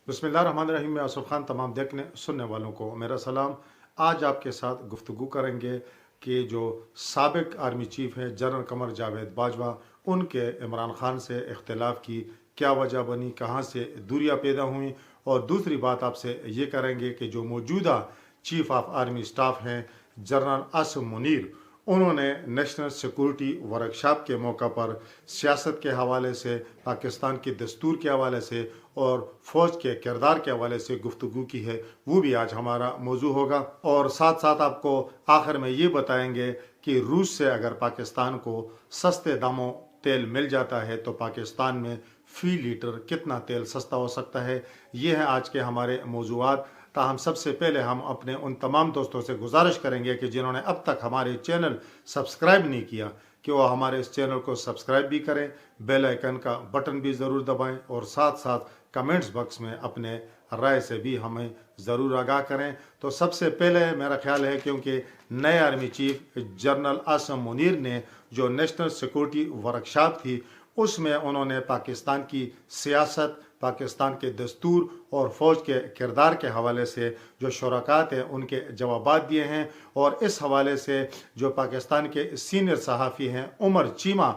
बिस्मिल्लाहिर्रहमानिर्रहीम। मैं असफ खान तमाम देखने सुनने वालों को मेरा सलाम। आज आपके साथ गुफ्तगू करेंगे कि जो साबिक आर्मी चीफ हैं जनरल कमर जावेद बाजवा, उनके इमरान खान से इख्तिलाफ की क्या वजह बनी, कहाँ से दूरियां पैदा हुई। और दूसरी बात आपसे ये करेंगे कि जो मौजूदा चीफ ऑफ आर्मी स्टाफ हैं जनरल आसिम मुनीर, उन्होंने नेशनल सिक्योरिटी वर्कशॉप के मौका पर सियासत के हवाले से, पाकिस्तान के दस्तूर के हवाले से और फ़ौज के किरदार के हवाले से गुफ्तगू की है। वो भी आज हमारा मौजू होगा। और साथ साथ आपको आखिर में ये बताएंगे कि रूस से अगर पाकिस्तान को सस्ते दामों तेल मिल जाता है तो पाकिस्तान में फ़ी लीटर कितना तेल सस्ता हो सकता है। ये हैं आज के हमारे मौजूआत। ताहम सबसे पहले हम अपने उन तमाम दोस्तों से गुजारिश करेंगे कि जिन्होंने अब तक हमारे चैनल सब्सक्राइब नहीं किया कि वो हमारे इस चैनल को सब्सक्राइब भी करें, बेल आइकन का बटन भी ज़रूर दबाएं और साथ साथ कमेंट्स बॉक्स में अपने राय से भी हमें ज़रूर आगाह करें। तो सबसे पहले मेरा ख्याल है क्योंकि नए army chief general Asim Munir ने जो नेशनल सिक्योरिटी वर्कशॉप थी उसमें उन्होंने पाकिस्तान की सियासत, पाकिस्तान के दस्तूर और फ़ौज के किरदार के हवाले से जो शुराकात हैं उनके जवाबात दिए हैं। और इस हवाले से जो पाकिस्तान के सीनियर सहाफ़ी हैं उमर चीमा,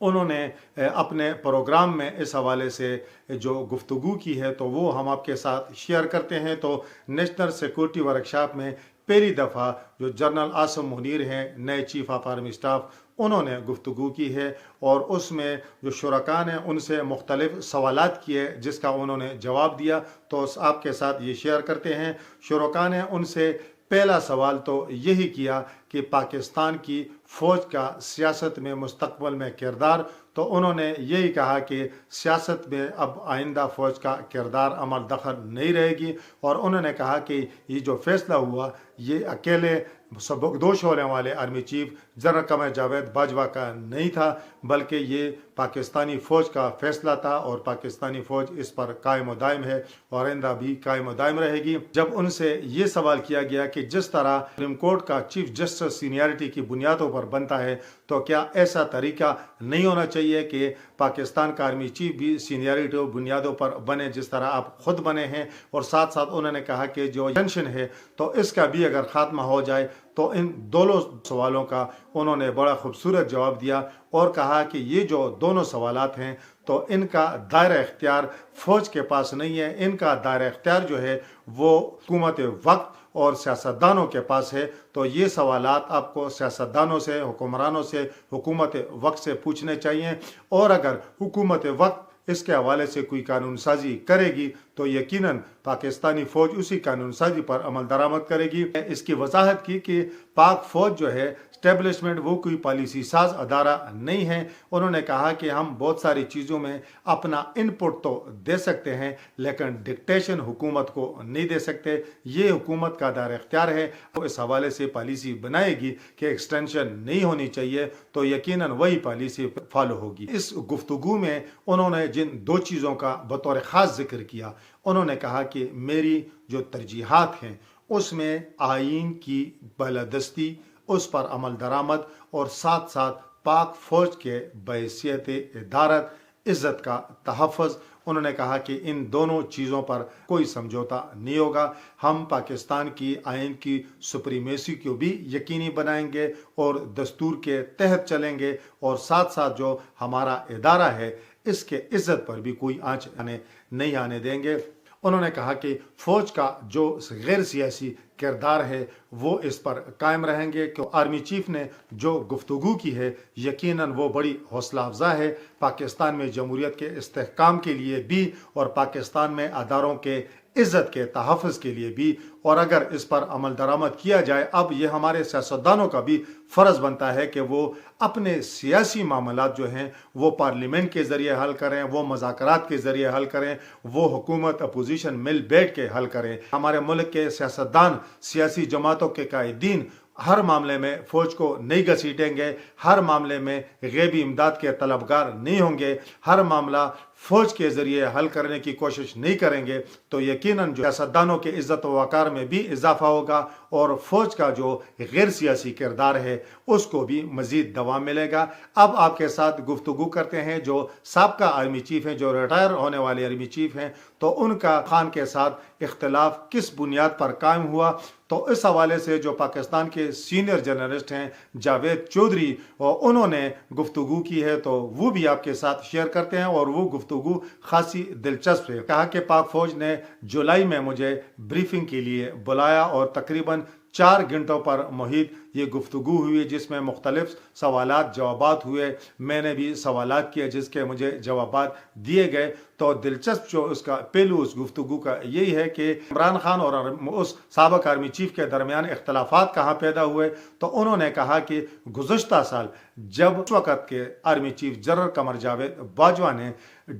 उन्होंने अपने प्रोग्राम में इस हवाले से जो गुफ्तगू की है तो वो हम आपके साथ शेयर करते हैं। तो नेशनल सिक्योरिटी वर्कशॉप में पहली दफ़ा जो जनरल आसिम मुनीर हैं नए चीफ ऑफ आर्मी स्टाफ, उन्होंने गुफ्तगू की है और उसमें जो शुरकान हैं उनसे मुख्तलिफ सवालात किए जिसका उन्होंने जवाब दिया। तो आपके साथ ये शेयर करते हैं। शुरकान हैं उनसे पहला सवाल तो यही किया कि पाकिस्तान की फ़ौज का सियासत में मुस्तकबिल में किरदार। तो उन्होंने यही कहा कि सियासत में अब आइंदा फ़ौज का किरदार अमल दखल नहीं रहेगी। और उन्होंने कहा कि ये जो फैसला हुआ ये अकेले सबकदोश होने वाले army chief general Qamar Javed Bajwa का नहीं था, बल्कि ये पाकिस्तानी फ़ौज का फैसला था और पाकिस्तानी फ़ौज इस पर कायम व दायम है और आइंदा भी कायम व दायम रहेगी। जब उनसे ये सवाल किया गया कि जिस तरह सुप्रीम कोर्ट का चीफ जस्टिस सीनियरिटी की बुनियादों पर बनता है तो क्या ऐसा तरीका नहीं होना चाहिए कि पाकिस्तान का आर्मी चीफ भी सीनियरिटी और बुनियादों पर बने जिस तरह आप खुद बने हैं। और साथ साथ उन्होंने कहा कि जो पेंशन है तो इसका भी अगर खात्मा हो जाए। तो इन दोनों सवालों का उन्होंने बड़ा खूबसूरत जवाब दिया और कहा कि ये जो दोनों सवालात हैं तो इनका दायरा इख्तियार फ़ौज के पास नहीं है, इनका दायरा इख्तियार जो है वो हुकूमत वक्त और सियासतदानों के पास है। तो ये सवालात आपको सियासतदानों से, हुक्मरानों से, हुकूमत वक्त से पूछने चाहिए। और अगर हुकूमत वक्त इसके हवाले से कोई कानून साजी करेगी तो यकीनन पाकिस्तानी फ़ौज उसी कानून साजी पर अमल दरामद करेगी। इसकी वजाहत की कि पाक फ़ौज जो है स्टैब्लिशमेंट वो कोई पॉलिसी साज अदारा नहीं है। उन्होंने कहा कि हम बहुत सारी चीज़ों में अपना इनपुट तो दे सकते हैं लेकिन डिक्टेशन हुकूमत को नहीं दे सकते। ये हुकूमत का दायरा इख्तियार है, वो इस हवाले से पॉलिसी बनाएगी कि एक्सटेंशन नहीं होनी चाहिए तो यकीनन वही पॉलिसी फॉलो होगी। इस गुफ्तगू में उन्होंने जिन दो चीज़ों का बतौर ख़ास जिक्र किया, उन्होंने कहा कि मेरी जो तरजीहात हैं उसमें आइन की बालादस्ती, उस पर अमल दरामद और साथ साथ पाक फ़ौज के बहैसियत इदारत, इज़्ज़त का तहफ़्फ़ुज़। उन्होंने कहा कि इन दोनों चीज़ों पर कोई समझौता नहीं होगा। हम पाकिस्तान की आइन की सुप्रीमेसी को भी यकीनी बनाएंगे और दस्तूर के तहत चलेंगे और साथ साथ जो हमारा इदारा है इसके इज़्ज़त पर भी कोई आंच नहीं आने देंगे। उन्होंने कहा कि फ़ौज का जो गैर सियासी किरदार है वो इस पर कायम रहेंगे कि आर्मी चीफ ने जो गुफ्तगू की है यकीनन वो बड़ी हौसला अफजा है पाकिस्तान में जमहूरियत के इस्तेहकाम के लिए भी और पाकिस्तान में अदारों के इज़्ज़त के तहफ़्फ़ुज़ के लिए भी। और अगर इस पर अमल दरामद किया जाए, अब ये हमारे सियासतदानों का भी फ़र्ज़ बनता है कि वो अपने सियासी मामलात जो हैं वो पार्लियामेंट के ज़रिए हल करें, वो मुज़ाकरात के ज़रिए हल करें, वो हुकूमत अपोजिशन मिल बैठ के हल करें। हमारे मुल्क के सियासतदान, सियासी जमातों के कायदीन हर मामले में फ़ौज को नहीं घसीटेंगे, हर मामले में गैबी इमदाद के तलबगार नहीं होंगे, हर मामला فوج کے ذریعے حل کرنے کی کوشش نہیں کریں گے تو یقیناً جو سیاستدانوں کے عزت و وقار میں بھی اضافہ ہوگا اور فوج کا جو غیر سیاسی کردار ہے اس کو بھی مزید دوام ملے گا۔ اب آپ کے ساتھ گفتگو کرتے ہیں جو سابقہ آرمی چیف ہیں، جو ریٹائر ہونے والے آرمی چیف ہیں، تو ان کا خان کے ساتھ اختلاف کس بنیاد پر قائم ہوا۔ تو اس حوالے سے جو پاکستان کے سینئر جرنلسٹ ہیں جاوید چودھری، انہوں نے گفتگو کی ہے تو وہ بھی آپ کے ساتھ شیئر کرتے ہیں، اور وہ گفتگو خاصی دلچسپ ہے۔ کہا کہ پاک فوج نے جولائی میں مجھے بریفنگ کے لیے بلایا اور تقریباً 4 گھنٹوں پر محیط یہ گفتگو ہوئی جس میں مختلف سوالات جوابات ہوئے۔ میں نے بھی سوالات کیے جس کے مجھے جوابات دیے گئے۔ تو دلچسپ جو اس کا پہلو اس گفتگو کا یہی ہے کہ عمران خان اور اس سابق آرمی چیف کے درمیان اختلافات کہاں پیدا ہوئے۔ تو انہوں نے کہا کہ گزشتہ سال جب اس وقت کے army chief general Qamar Javed Bajwa نے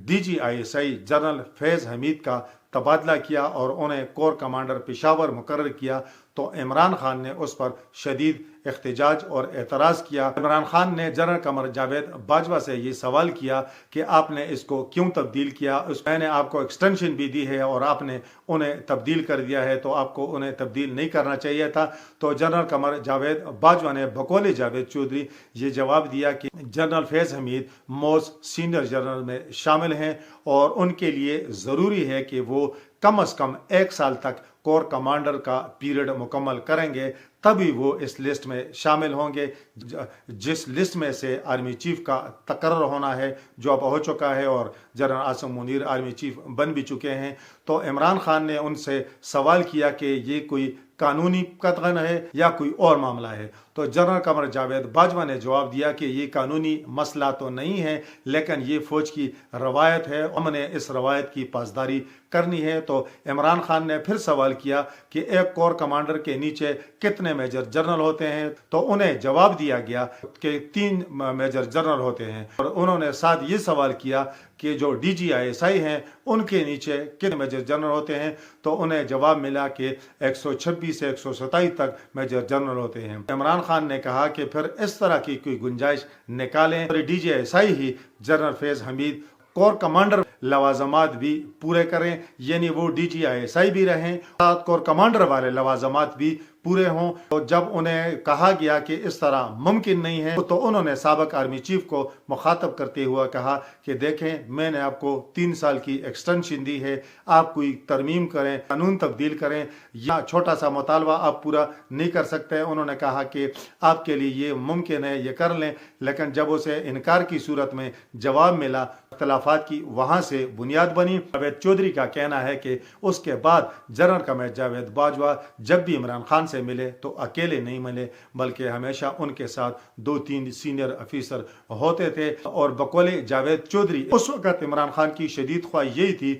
DGISI جنرل فیض حمید کا تبادلہ کیا اور انہیں کور کمانڈر پشاور مقرر کیا تو عمران خان نے اس پر شدید احتجاج اور اعتراض کیا۔ عمران خان نے جنرل قمر جاوید باجوہ سے یہ سوال کیا کہ آپ نے اس کو کیوں تبدیل کیا، میں نے آپ کو ایکسٹینشن بھی دی ہے اور آپ نے انہیں تبدیل کر دیا ہے تو آپ کو انہیں تبدیل نہیں کرنا چاہیے تھا۔ تو جنرل قمر جاوید باجوہ نے بقول جاوید چودھری یہ جواب دیا کہ جنرل فیض حمید موسٹ سینئر جنرل میں شامل ہیں اور ان کے لیے ضروری ہے کہ وہ کم از کم 1 سال تک کور کمانڈر کا پیریڈ مکمل کریں گے، تبھی وہ اس لسٹ میں شامل ہوں گے جس لسٹ میں سے آرمی چیف کا تقرر ہونا ہے جو اب ہو چکا ہے اور general Asim Munir army chief بن بھی چکے ہیں۔ تو عمران خان نے ان سے سوال کیا کہ یہ کوئی قانونی قطعن ہے یا کوئی اور معاملہ ہے۔ تو جنرل قمر جاوید باجوہ نے جواب دیا کہ یہ قانونی مسئلہ تو نہیں ہے لیکن یہ فوج کی روایت ہے، ہم نے اس روایت کی پاسداری کرنی ہے۔ تو عمران خان نے پھر سوال کیا کہ ایک کور کمانڈر کے نیچے کتنے میجر جنرل ہوتے ہیں، تو انہیں جواب دیا گیا کہ 3 میجر جنرل ہوتے ہیں، اور انہوں نے ساتھ یہ سوال کیا کہ جو DGISI ہیں ان کے نیچے کتنے میجر جنرل ہوتے ہیں، تو انہیں جواب ملا کہ 126 سے 127 تک میجر جنرل ہوتے ہیں۔ عمران خان نے کہا کہ پھر اس طرح کی کوئی گنجائش نکالیں، DGISI ہی جنرل فیض حمید کور کمانڈر لوازمات بھی پورے کریں، یعنی وہ DGISI بھی رہیں، ساتھ کور کمانڈر والے لوازمات بھی پورے ہوں۔ تو جب انہیں کہا گیا کہ اس طرح ممکن نہیں ہے تو انہوں نے سابق آرمی چیف کو مخاطب کرتے ہوئے کہا کہ دیکھیں میں نے آپ کو 3 سال کی ایکسٹینشن دی ہے، آپ کوئی ترمیم کریں، قانون تبدیل کریں، یا چھوٹا سا مطالبہ آپ پورا نہیں کر سکتے۔ انہوں نے کہا کہ آپ کے لیے یہ ممکن ہے، یہ کر لیں، لیکن جب اسے انکار کی صورت میں جواب ملا، اختلافات کی وہاں سے بنیاد بنی۔ جاوید چودھری کا کہنا ہے کہ اس کے بعد جنرل قمر جاوید باجوہ جب بھی عمران خان سے ملے تو اکیلے نہیں ملے بلکہ ہمیشہ ان کے ساتھ 2-3 سینئر افیسر ہوتے تھے۔ اور بقول جاوید چودھری اس وقت عمران خان کی شدید خواہش یہی تھی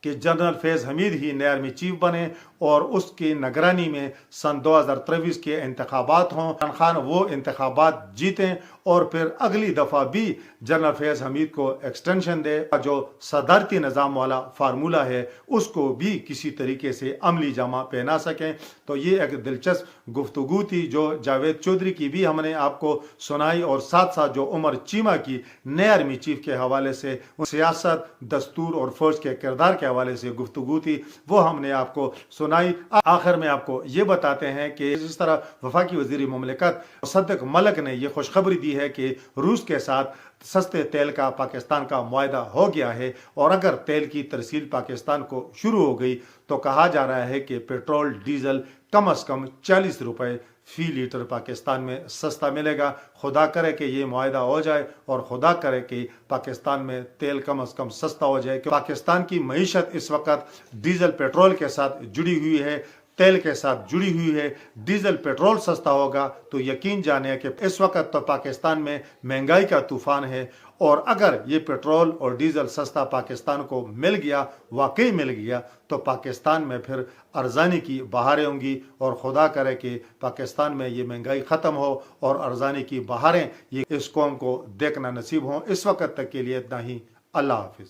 کہ جنرل فیض حمید ہی نئے آرمی چیف بنے اور اس کی نگرانی میں سن 2023 کے انتخابات ہوں، عمران خان وہ انتخابات جیتیں اور پھر اگلی دفعہ بھی جنرل فیض حمید کو ایکسٹینشن دے، جو صدارتی نظام والا فارمولہ ہے اس کو بھی کسی طریقے سے عملی جامہ پہنا سکیں۔ تو یہ ایک دلچسپ گفتگو تھی جو جاوید چودھری کی بھی ہم نے آپ کو سنائی، اور ساتھ ساتھ جو عمر چیمہ کی نئے آرمی چیف کے حوالے سے سیاست، دستور اور فوج کے کردار کے حوالے سے گفتگو تھی وہ ہم نے آپ کو سنائی۔ آخر میں آپ کو یہ بتاتے ہیں کہ جس طرح وفاقی وزیر مملکت مصدق ملک نے یہ خوشخبری دی ہے کہ روس کے ساتھ سستے تیل کا پاکستان کا معاہدہ ہو گیا ہے، اور اگر تیل کی ترسیل پاکستان کو شروع ہو گئی تو کہا جا رہا ہے کہ پیٹرول ڈیزل کم از کم 40 روپے فی لیٹر پاکستان میں سستا ملے گا۔ خدا کرے کہ یہ معاہدہ ہو جائے اور خدا کرے کہ پاکستان میں تیل کم از کم سستا ہو جائے، کہ پاکستان کی معیشت اس وقت ڈیزل پیٹرول کے ساتھ جڑی ہوئی ہے، تیل کے ساتھ جڑی ہوئی ہے۔ ڈیزل پیٹرول سستا ہوگا تو یقین جانے کہ اس وقت تو پاکستان میں مہنگائی کا طوفان ہے، اور اگر یہ پیٹرول اور ڈیزل سستا پاکستان کو مل گیا، واقعی مل گیا، تو پاکستان میں پھر ارزانی کی بہاریں ہوں گی، اور خدا کرے کہ پاکستان میں یہ مہنگائی ختم ہو اور ارزانی کی بہاریں یہ اس قوم کو دیکھنا نصیب ہوں۔ اس وقت تک کے لیے اتنا ہی۔ اللہ حافظ۔